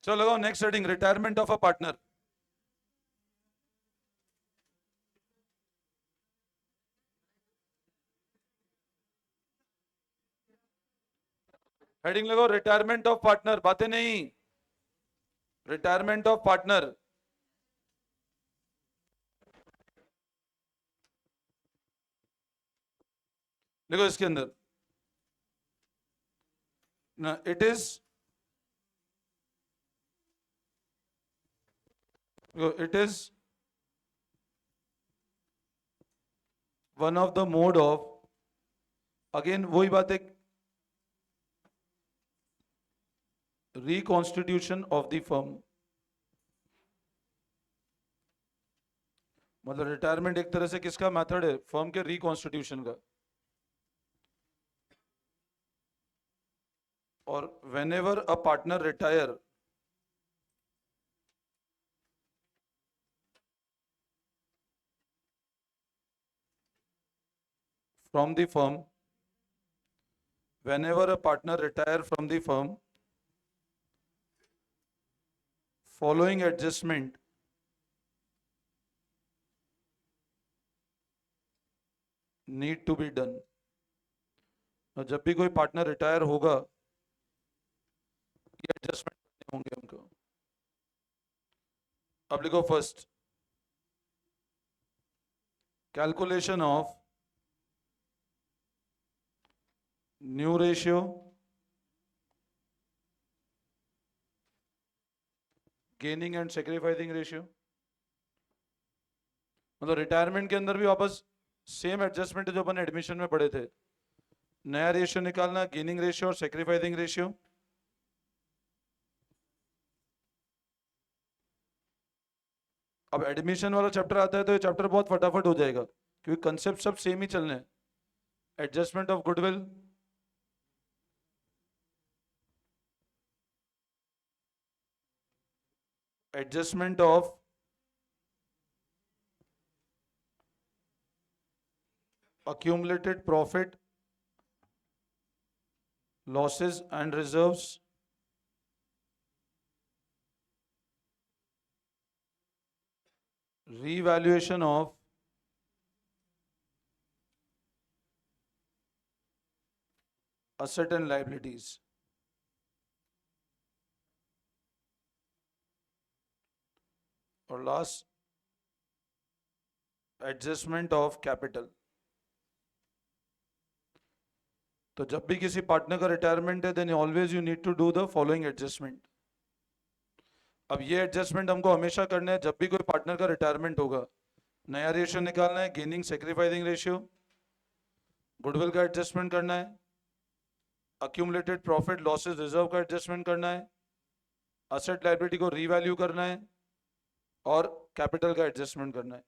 चलो लगाओ next heading, retirement of a partner. Heading लगाओ रिटायरमेंट ऑफ पार्टनर, बातें नहीं, रिटायरमेंट ऑफ पार्टनर। देखो इसके अंदर ना, it is one of the mode of, again वही बात है, रिकॉन्स्टिट्यूशन ऑफ द फर्म। मतलब रिटायरमेंट एक तरह से किसका मेथड है, फर्म के रिकॉन्स्टिट्यूशन का। और when ever a partner retire, from the firm, whenever a partner retire from the firm, following adjustment need to be done। जब भी कोई पार्टनर रिटायर होगा, ये एडजस्टमेंट करने होंगे हमको। अब लिखो first, calculation of new ratio, gaining and sacrificing ratio. मतलब रिटायरमेंट के अंदर भी वापस सेम एडजस्टमेंट जो अपन एडमिशन में पढ़े थे, नया रेशियो निकालना, गेनिंग रेशियो और सेक्रीफाइसिंग रेशियो। अब एडमिशन वाला चैप्टर आता है तो ये चैप्टर बहुत फटाफट हो जाएगा, क्योंकि कंसेप्ट सब सेम ही चलने हैं। Adjustment of goodwill, adjustment of accumulated profit, losses and reserves, revaluation of asset and liabilities, और लास्ट एडजस्टमेंट ऑफ कैपिटल। तो जब भी किसी पार्टनर का रिटायरमेंट है, then always you need to do the following adjustment. अब ये एडजस्टमेंट हमको हमेशा करना है जब भी कोई पार्टनर का रिटायरमेंट होगा। नया रेशियो निकालना है, गेनिंग सेक्रीफाइसिंग रेशियो, गुडविल का एडजस्टमेंट करना है, अक्यूमुलेटेड प्रॉफिट लॉसेस रिजर्व का एडजस्टमेंट करना है, असेट लायबिलिटी को रीवैल्यू करना है, और कैपिटल का एडजस्टमेंट करना है।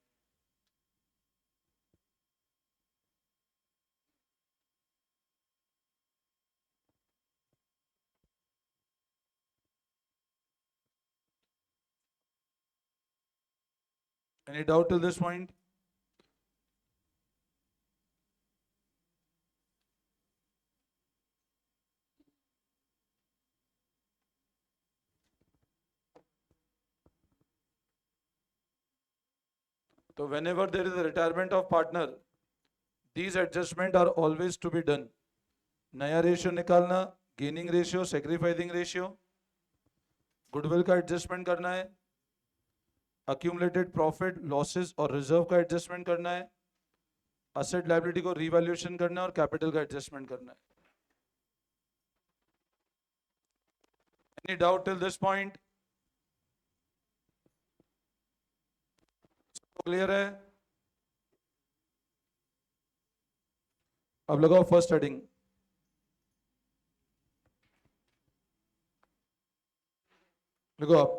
Any doubt till this point? So whenever there is a retirement of partner, these adjustments are always to be done। नया रेशियो निकालना, gaining ratio, sacrificing ratio, goodwill का एडजस्टमेंट करना है, अक्यूमुलेटेड प्रॉफिट लॉसेस और reserve का adjustment करना है, asset liability को रीवैल्यूएशन करना है, और कैपिटल का एडजस्टमेंट करना है। Any doubt till this point? Clear है? अब लगाओ फर्स्ट हेडिंग, लिखो आप,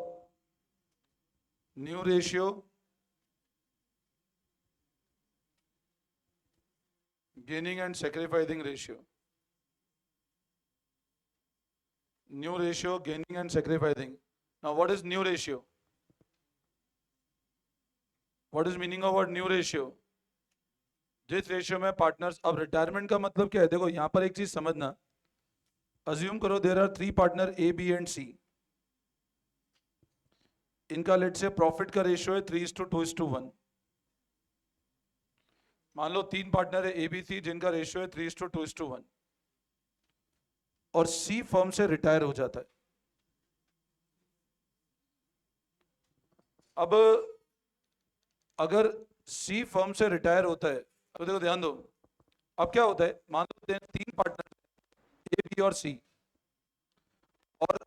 new ratio, gaining and sacrificing ratio. New ratio, gaining and sacrificing. Now what is new ratio? What is meaning of word new ratio? जिस ratio में partners, अब retirement का मतलब क्या है? देखो यहां पर एक चीज समझना, अज्यूम करो there are 3 partner A, B and C। इनका लेट से प्रॉफिट का रेशियो है 3:2:1। मान लो 3 पार्टनर है एबीसी जिनका रेशियो है 3:2:1 और सी फर्म से रिटायर हो जाता है। अब अगर सी फर्म से रिटायर होता है तो देखो ध्यान दो, अब क्या होता है, मान लो 3 पार्टनर ए बी और सी, और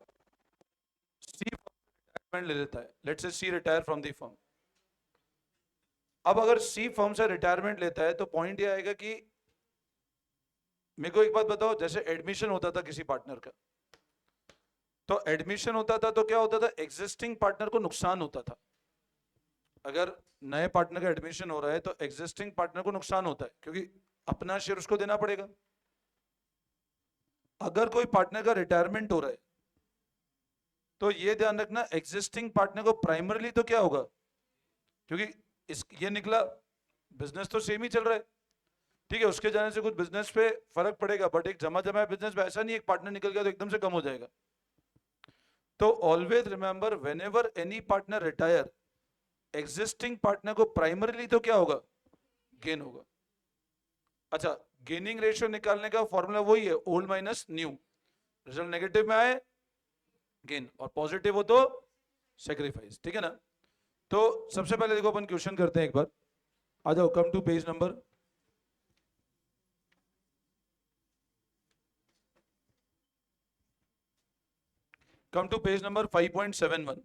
सी रिटायरमेंट ले लेता है, let's say C retire from the firm. अब अगर सी फर्म से रिटायरमेंट लेता है तो पॉइंट ये आएगा कि मेरे को एक बात बताओ, जैसे एडमिशन होता था किसी पार्टनर का, तो एडमिशन होता था तो क्या होता था, एग्जिस्टिंग पार्टनर को नुकसान होता था। अगर नए पार्टनर का एडमिशन हो रहा है तो एग्जिस्टिंग पार्टनर को नुकसान होता है क्योंकि अपना शेयर उसको देना पड़ेगा। अगर कोई पार्टनर का रिटायरमेंट हो रहा है तो ये ध्यान रखना, एग्जिस्टिंग पार्टनर को प्राइमरली तो क्या होगा, क्योंकि ये निकला बिजनेस तो सेम ही चल रहा है, ठीक है, उसके जाने से कुछ बिजनेस पे फर्क पड़ेगा, बट एक जमा जमा बिजनेस में ऐसा नहीं एक पार्टनर निकल गया तो एकदम से कम हो जाएगा। तो always remember, when ever any partner retire, existing partner को प्राइमरीली तो क्या होगा, गेन होगा। अच्छा, गेनिंग रेशियो निकालने का फॉर्मूला वही है, old minus new. Result negative में आए गेन और पॉजिटिव हो तो सेक्रीफाइस, ठीक है ना। तो सबसे पहले देखो अपन क्वेश्चन करते हैं एक बार, आ जाओ, come to page number, come to page number 5.71।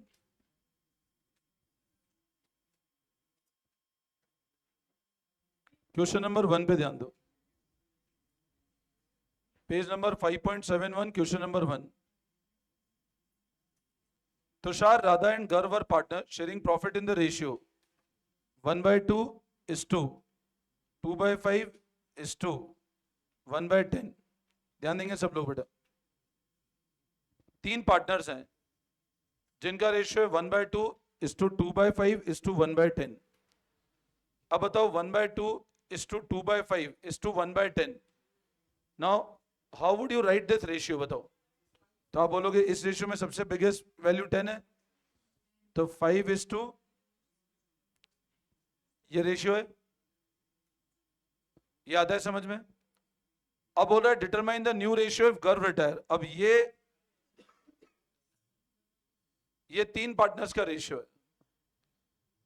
Question number 1 पे ध्यान दो, page number 5.71, question number 1। Tushar, Radha and Gar were partners sharing profit in the ratio 1/2:2, 2/5:2, 1/10। ध्यान देंगे सब लोग बेटा, 3 पार्टनर्स हैं जिनका रेशियो है 1/2:2, 2/5:2, 1/10। अब बताओ 1/2:2, 2/5:2, 1/10। Now how would you right this ratio, बताओ। तो आप बोलोगे इस रेशियो में सबसे बिगेस्ट वैल्यू 10 है, तो 5:, ये रेशियो है, ये आता है समझ में। अब बोल रहा है determine the new ratio if गर्व रिटायर। अब ये 3 पार्टनर्स का रेशियो है।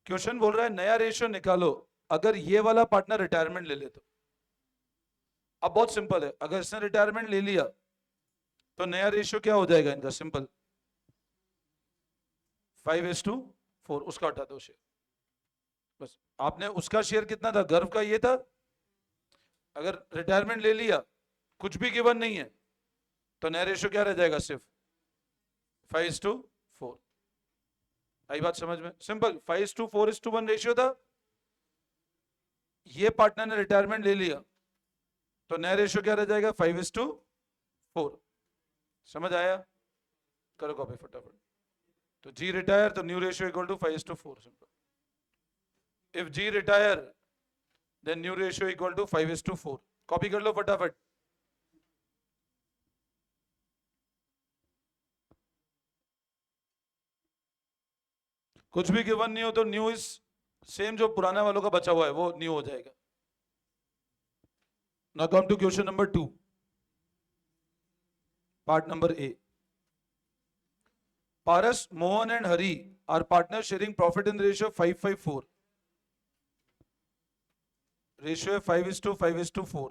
क्वेश्चन बोल रहा है नया रेशियो निकालो अगर ये वाला पार्टनर रिटायरमेंट ले ले तो। अब बहुत सिंपल है, अगर इसने रिटायरमेंट ले लिया तो नया रेशियो क्या हो जाएगा इनका, सिंपल 5:4, उसका हटा दो शेयर, बस। आपने उसका शेयर कितना था, गर्व का ये था, अगर रिटायरमेंट ले लिया कुछ भी गिवन नहीं है तो नया रेशियो क्या रह जाएगा, सिर्फ 5:4। आई बात समझ में, सिंपल 5:4:1 रेशियो था, ये पार्टनर ने रिटायरमेंट ले लिया तो नया रेशियो क्या रह जाएगा, 5:4। समझ आया, करो कॉपी फटाफट। तो जी रिटायर तो new ratio equal to 5:4, simple. If G retire then new ratio equal to 5:4। Copy कर लो फटाफट। कुछ भी गिवन नहीं हो तो न्यू इज सेम, जो पुराना वालों का बचा हुआ है वो न्यू हो जाएगा। Now come to question number 2, part number A. Paras, Mohan and Hari are partners sharing profit in the ratio 5/4। Ratio है 5:5:4।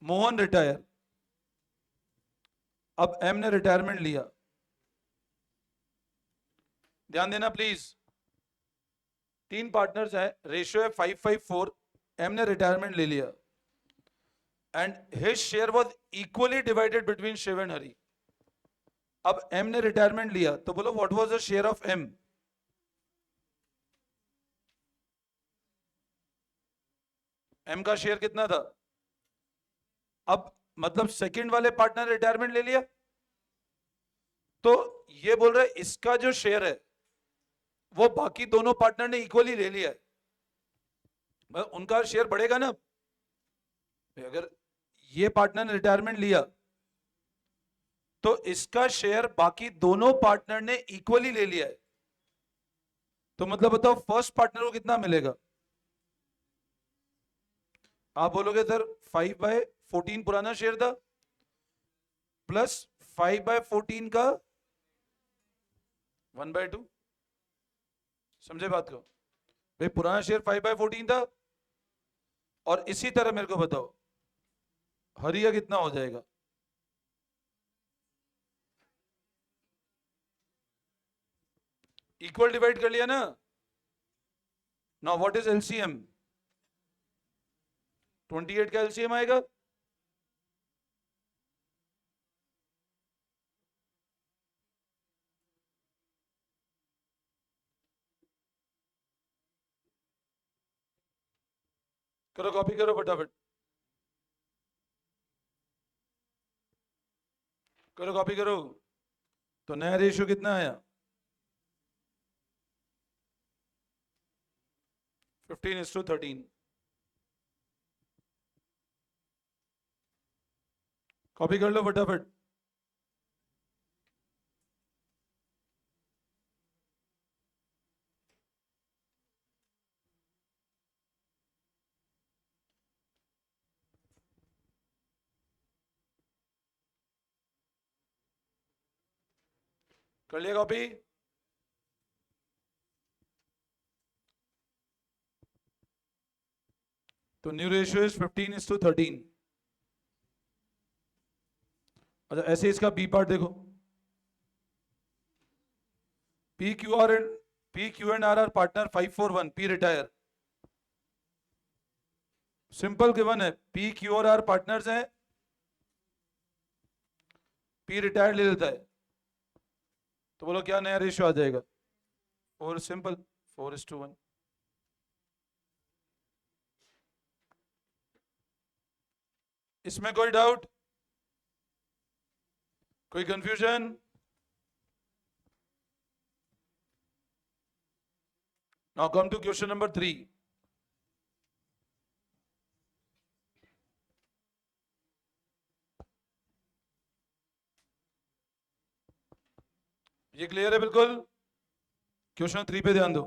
मोहन रिटायर, अब एम ने रिटायरमेंट लिया, ध्यान देना प्लीज, 3 पार्टनर्स है, रेशियो है 5/4, एम ने रिटायरमेंट ले लिया and his share was equally divided between Shiv and Hari. अब एम ने रिटायरमेंट लिया तो बोलो what was the share of M. M का शेयर कितना था, अब मतलब सेकंड वाले पार्टनर रिटायरमेंट ले लिया तो ये बोल रहा है इसका जो शेयर है वो बाकी दोनों पार्टनर ने इक्वली ले लिया है, उनका शेयर बढ़ेगा ना। अगर ये पार्टनर ने रिटायरमेंट लिया तो इसका शेयर बाकी दोनों पार्टनर ने इक्वली ले लिया है, तो मतलब बताओ फर्स्ट पार्टनर को कितना मिलेगा? आप बोलोगे सर 5/14 पुराना शेयर था प्लस 5/14 का 1/2। समझे बात को? भाई पुराना शेयर 5/14 था, और इसी तरह मेरे को बताओ हरिया कितना हो जाएगा? इक्वल डिवाइड कर लिया ना। Now what is LCM? 28 का एलसीएम आएगा। करो कॉपी करो फटाफट, करो कॉपी करो। तो नया रेशियो कितना आया? 15:13। कॉपी कर लो फटाफट। कर लिया कॉपी? तो न्यू रेशियो इज 15:13। अच्छा ऐसे इसका बी पार्ट देखो। P Q and R partner 541, P retire. Simple given है, पी क्यू और आर पार्टनर्स हैं, पी रिटायर ले लेता है। तो बोलो क्या नया रेशियो आ जाएगा? 4, सिंपल 4:1। इसमें कोई डाउट, कोई confusion? Now come to question number 3। ये क्लियर है बिल्कुल? क्वेश्चन 3 पे ध्यान दो।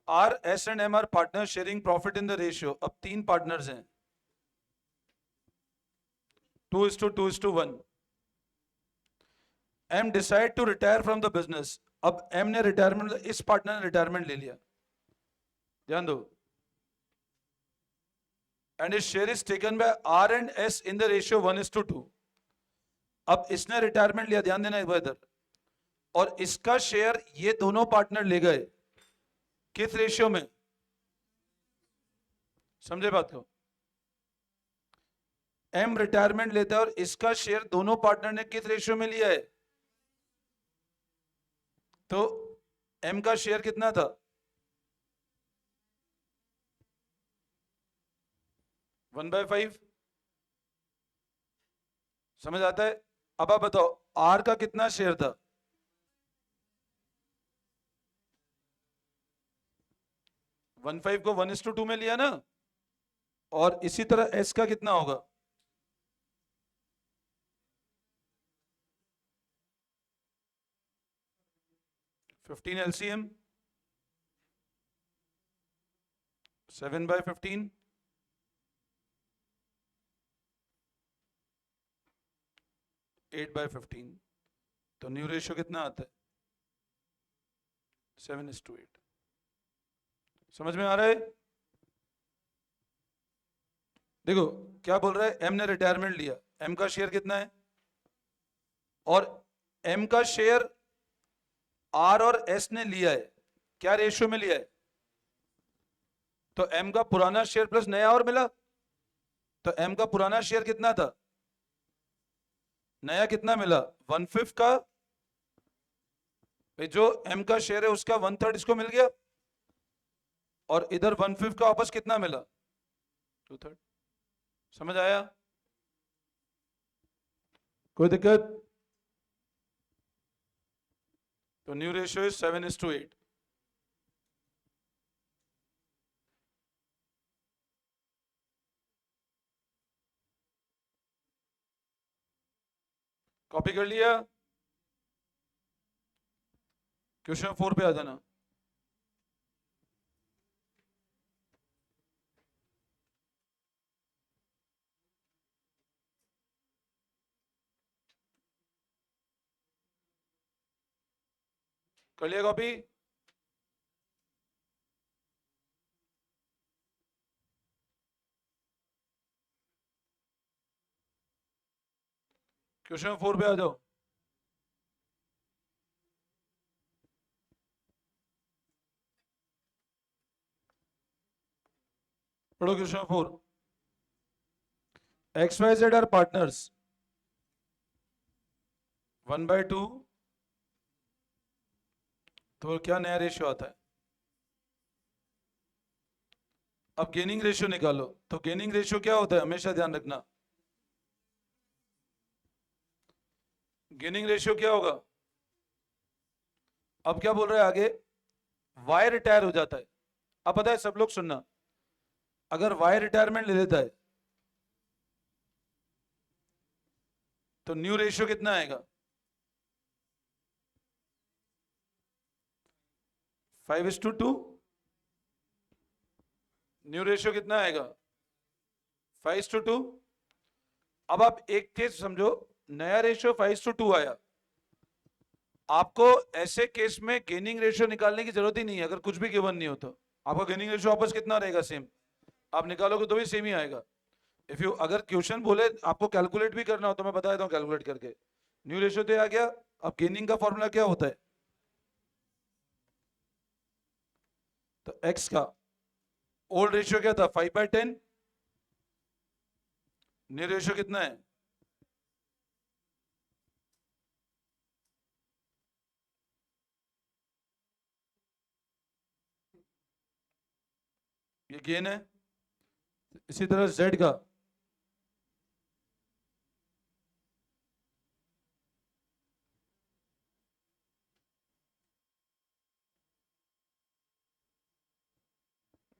R S and M R partner sharing profit in the ratio. अब 3 पार्टनर्स हैं, 2:2:1। M decide to retire from the business. अब एम ने रिटायरमेंट, इस पार्टनर ने रिटायरमेंट ले लिया, ध्यान दो, and is share is taken by R and S in the ratio 1:2। अब इसने रिटायरमेंट लिया, ध्यान देना एक बार इधर, और इसका शेयर ये दोनों पार्टनर ले गए किस रेशियो में? समझे बात को? एम रिटायरमेंट लेता है और इसका शेयर दोनों पार्टनर ने किस रेशियो में लिया है? तो एम का शेयर कितना था? 1/5। समझ आता है? अब आप बताओ आर का कितना शेयर था? 1/5 को 1:2 में लिया ना, और इसी तरह एस का कितना होगा? 15 एलसीएम 7/15, 8/15। तो न्यू रेशियो कितना आता है? 7:8। समझ में आ रहा है? देखो क्या बोल रहा है, एम ने रिटायरमेंट लिया, एम का शेयर कितना है, और एम का शेयर आर और एस ने लिया है, क्या रेशियो में लिया है? तो एम का पुराना शेयर प्लस नया और मिला, तो एम का पुराना शेयर कितना था, नया कितना मिला? 1/5 का, भाई जो एम का शेयर है उसका 1/3 इसको मिल गया, और इधर 1/5 का वापस कितना मिला? 2/3। समझ आया? कोई दिक्कत? तो न्यू रेशियो इज 7:8। कॉपी कर लिया? क्वेश्चन 4 पे आ जाना। कर लिया कॉपी? क्वेश्चन 4 पे आ जाओ। पढ़ो क्वेश्चन 4। XYZ आर पार्टनर्स 1/2, तो क्या नया रेशियो आता है? अब गेनिंग रेशियो निकालो। तो गेनिंग रेशियो क्या होता है, हमेशा ध्यान रखना। गेनिंग रेशियो क्या होगा? अब क्या बोल रहा है आगे? वाई रिटायर हो जाता है। अब पता है, सब लोग सुनना, अगर वाई रिटायरमेंट ले लेता है तो न्यू रेशियो कितना आएगा? 5:2। न्यू रेशियो कितना आएगा? 5:2। अब आप एक केस समझो, नया रेशियो 5:2 आया। आपको ऐसे केस में गेनिंग रेशियो निकालने की जरूरत ही नहीं है, अगर कुछ भी गिवन नहीं होता। आपका गेनिंग रेशियो वापस कितना रहेगा? सेम। आप निकालोगे तो भी सेम ही आएगा। इफ यू, अगर क्वेश्चन बोले आपको कैलकुलेट भी करना हो तो मैं बता देता हूँ कैलकुलेट करके। न्यू रेशियो तो आ गया। अब गेनिंग का फॉर्मूला क्या होता है? तो एक्स का ओल्ड रेशियो क्या था? 5/10। न्यू रेशियो कितना है? ये गेन है। इसी तरह जेड का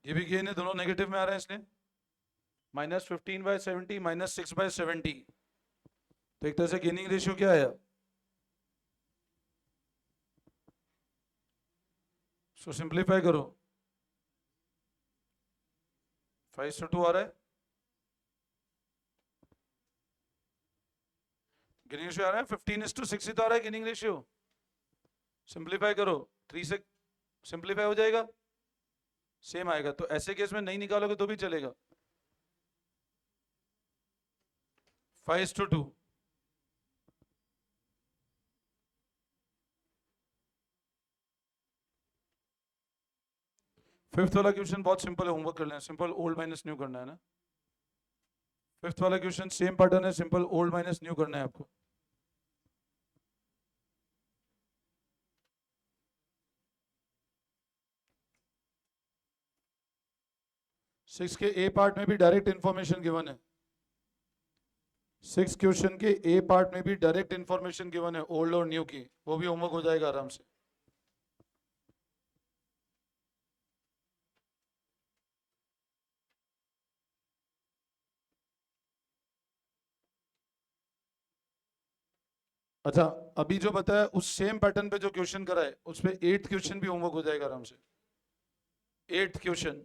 ये भी गेन है, दोनों नेगेटिव में आ रहे हैं इसलिए। -15/70 -6/70। तो एक तरह से गेनिंग रेशियो क्या आया? सो सिंप्लीफाई करो। 5:2 आ रहा है। गेनिंग रेशियो आ रहा है 15:6 ही तो आ रहा है गेनिंग रेशियो। सिंप्लीफाई करो, 3 से सिंप्लीफाई हो जाएगा, सेम आएगा। तो ऐसे केस में नहीं निकालोगे तो भी चलेगा। 5:2। फिफ्थ वाला क्वेश्चन बहुत सिंपल है, होमवर्क कर लेना। सिंपल ओल्ड माइनस न्यू करना है ना। फिफ्थ वाला क्वेश्चन सेम पैटर्न है, सिंपल ओल्ड माइनस न्यू करना है आपको। सिक्स के ए पार्ट में भी डायरेक्ट इंफॉर्मेशन गिवन है। 6 क्वेश्चन के ए पार्ट में भी डायरेक्ट इंफॉर्मेशन गिवन है ओल्ड और न्यू की, वो भी होमवर्क हो जाएगा आराम से। अच्छा, अभी जो बताया उस सेम पैटर्न पे जो क्वेश्चन कराए उस पे 8th क्वेश्चन भी होमवर्क हो जाएगा आराम से। 8th question,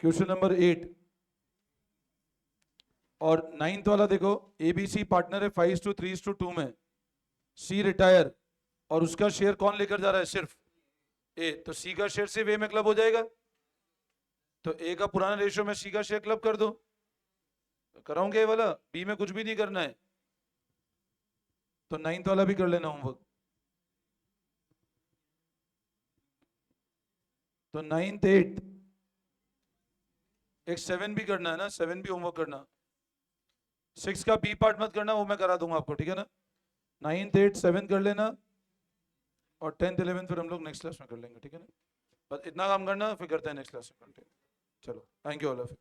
question number 8। और 9th वाला देखो, एबीसी पार्टनर है 5:3:2 में। सी रिटायर और उसका शेयर कौन लेकर जा रहा है? सिर्फ ए। तो सी का शेयर सिर्फ ए में क्लब हो जाएगा। तो ए का पुराना रेशियो में सी का शेयर क्लब कर दो। तो कराऊंगे ए वाला, बी में कुछ भी नहीं करना है। तो 9th वाला भी कर लेना होमवर्क। तो 9th 8 एक 7 भी करना है ना, 7 भी होमवर्क करना। 6 का बी पार्ट मत करना, वो मैं करा दूंगा आपको, ठीक है ना। 9th 8 7 कर लेना, और 10th 11 फिर हम लोग नेक्स्ट क्लास में कर लेंगे, ठीक है ना। बस इतना काम करना, फिर करते हैं नेक्स्ट क्लास में कंटिन्यू। चलो, thank you all of you.